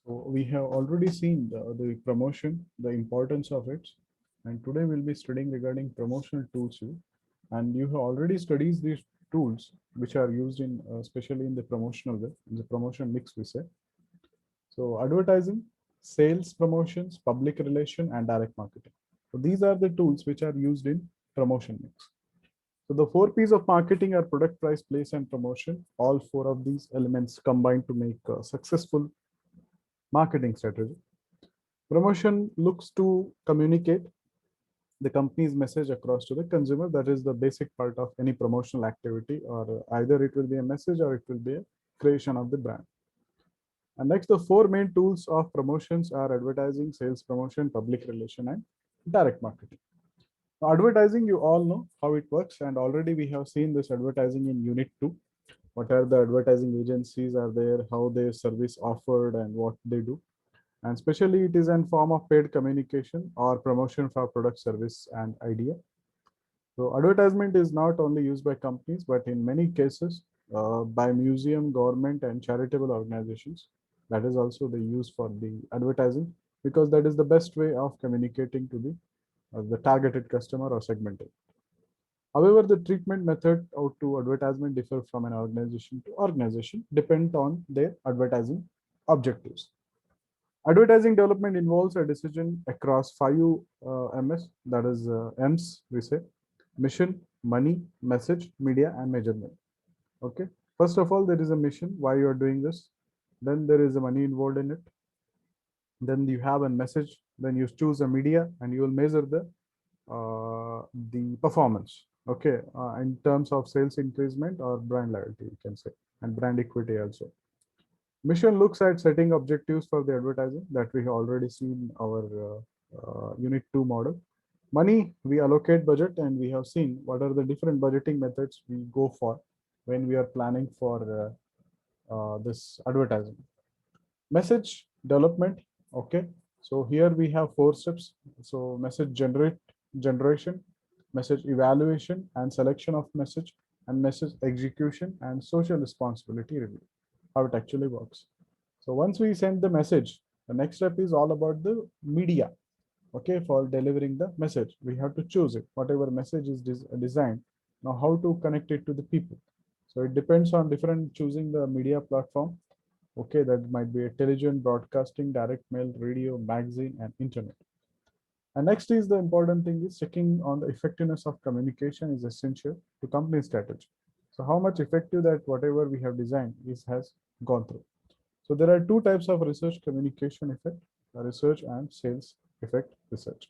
So we have already seen the promotion, the importance of it, and today we'll be studying regarding promotional tools. And you have already studied these tools which are used in, especially in the promotional way, in the promotion mix we say. So advertising, sales promotions, public relation, and direct marketing. So these are the tools which are used in promotion mix. So the four P's of marketing are product, price, place, and promotion. All four of these elements combine to make a successful marketing strategy. Promotion looks to communicate the company's message across to the consumer. That is the basic part of any promotional activity, or either it will be a message or it will be a creation of the brand. And next, the four main tools of promotions are advertising, sales promotion, public relation, and direct marketing. Now, advertising, you all know how it works, and already we have seen this advertising in Unit 2. What are the advertising agencies are there, how their service offered, and what they do. And especially it is in form of paid communication or promotion for product, service, and idea. So advertisement is not only used by companies, but in many cases by museum, government, and charitable organizations. That is also the use for the advertising, because that is the best way of communicating to the targeted customer or segmented. However, the treatment method out to advertisement differ from an organization to organization, depend on their advertising objectives. Advertising development involves a decision across five MS, that is M's, we say: mission, money, message, media, and measurement. Okay. First of all, there is a mission, why you are doing this. Then there is a money involved in it. Then you have a message. Then you choose a media, and you will measure the performance. Okay, in terms of sales increasement or brand loyalty, you can say, and brand equity also. Mission looks at setting objectives for the advertising that we have already seen our Unit 2 model. Money, we allocate budget, and we have seen what are the different budgeting methods we go for when we are planning for this advertising. Message development, okay. So here we have four steps. So message generation, message evaluation and selection of message, and message execution and social responsibility review, how it actually works. So once we send the message, the next step is all about the media. Okay, for delivering the message, we have to choose it, whatever message is designed. Now, how to connect it to the people? So it depends on different choosing the media platform. Okay, that might be a television, broadcasting, direct mail, radio, magazine, and internet. And next is the important thing is checking on the effectiveness of communication is essential to company strategy. So how much effective that whatever we have designed is has gone through. So there are two types of research: communication effect research and sales effect research.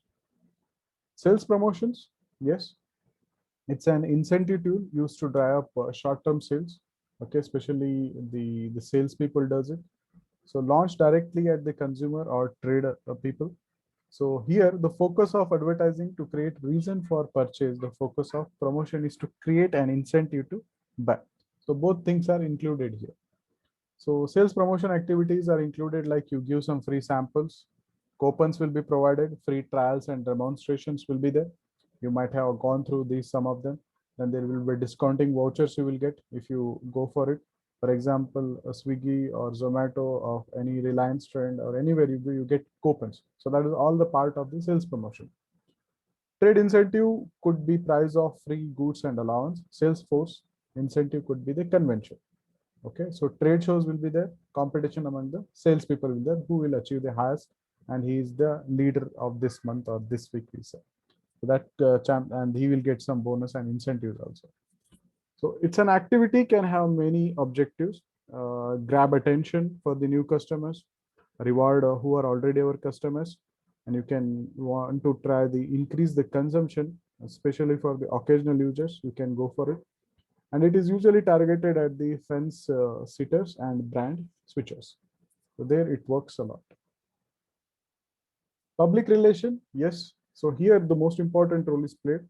Sales promotions, yes, it's an incentive tool used to drive up short-term sales. Okay, especially the salespeople does it. So launch directly at the consumer or trade people. So here the focus of advertising to create reason for purchase. The focus of promotion is to create an incentive to buy. So both things are included here. So sales promotion activities are included, like you give some free samples, coupons will be provided, free trials and demonstrations will be there. You might have gone through these, some of them. Then there will be discounting vouchers you will get if you go for it. For example, a Swiggy or Zomato of any Reliance Trend or anywhere you go, you get coupons. So that is all the part of the sales promotion. Trade incentive could be price of free goods and allowance. Sales force incentive could be the convention. Okay, so trade shows will be there, competition among the salespeople will be there, who will achieve the highest, and he is the leader of this month or this week, we say. So that champ, and he will get some bonus and incentives also. So it's an activity can have many objectives: grab attention for the new customers, reward who are already our customers, and you can want to try the increase the consumption, especially for the occasional users. You can go for it, and it is usually targeted at the fence sitters and brand switchers. So there it works a lot. Public relation, yes. So here the most important role is played,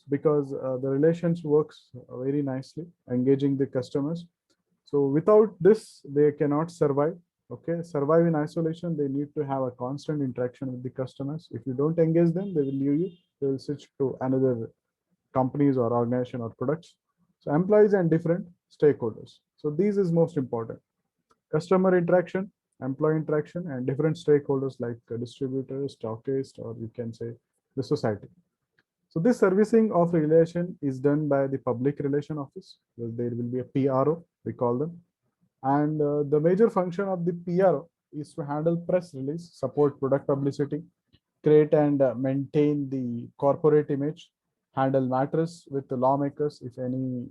because the relations works very nicely, engaging the customers. So without this, they cannot survive. Okay, survive in isolation, they need to have a constant interaction with the customers. If you don't engage them, they will leave you. They will switch to another companies or organization or products. So employees and different stakeholders. So these is most important. Customer interaction. employee interaction, and different stakeholders like distributors, stockists, or you can say the society. So this servicing of relation is done by the public relation office. There will be a PRO, we call them. And the major function of the PRO is to handle press release, support product publicity, create and maintain the corporate image, handle matters with the lawmakers if any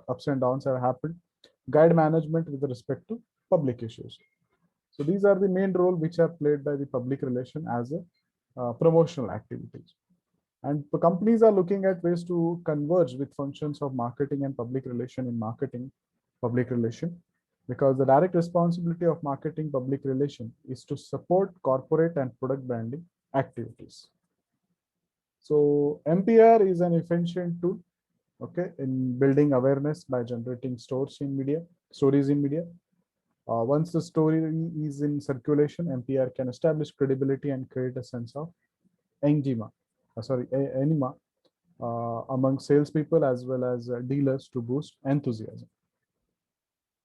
ups and downs have happened, guide management with respect to public issues. So these are the main role which are played by the public relation as a promotional activities. And the companies are looking at ways to converge with functions of marketing and public relation in marketing, public relation, because the direct responsibility of marketing public relation is to support corporate and product branding activities. So MPR is an efficient tool, okay, in building awareness by generating stories in media. Once the story is in circulation, MPR can establish credibility and create a sense of enema among salespeople as well as dealers to boost enthusiasm.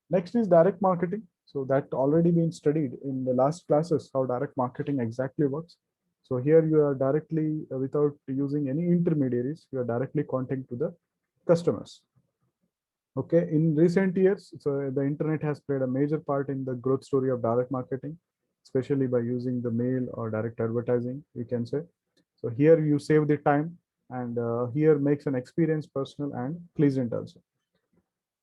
Next is direct marketing. So that already been studied in the last classes, how direct marketing exactly works. So here you are directly, without using any intermediaries, you are directly contacting to the customers. Okay, in recent years, so the internet has played a major part in the growth story of direct marketing, especially by using the mail or direct advertising, you can say. So here you save the time, and here makes an experience personal and pleasant also.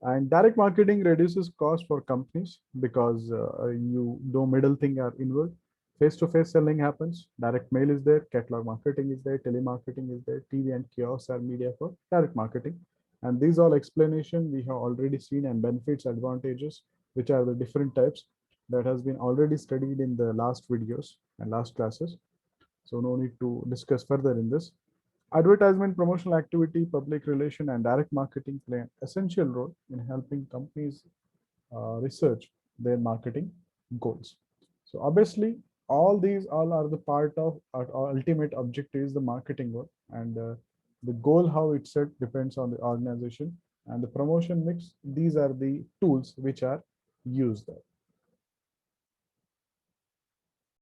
And direct marketing reduces cost for companies because you no middle thing are involved. Face-to-face selling happens. Direct mail is there. Catalog marketing is there. Telemarketing is there. TV and kiosks are media for direct marketing. And these all explanation we have already seen, and benefits, advantages, which are the different types that has been already studied in the last videos and last classes. So no need to discuss further in this. Advertisement, promotional activity, public relation, and direct marketing play an essential role in helping companies research their marketing goals. So obviously, all are the part of our ultimate objective is the marketing goal, and the goal how it's set depends on the organization and the promotion mix. These are the tools which are used there.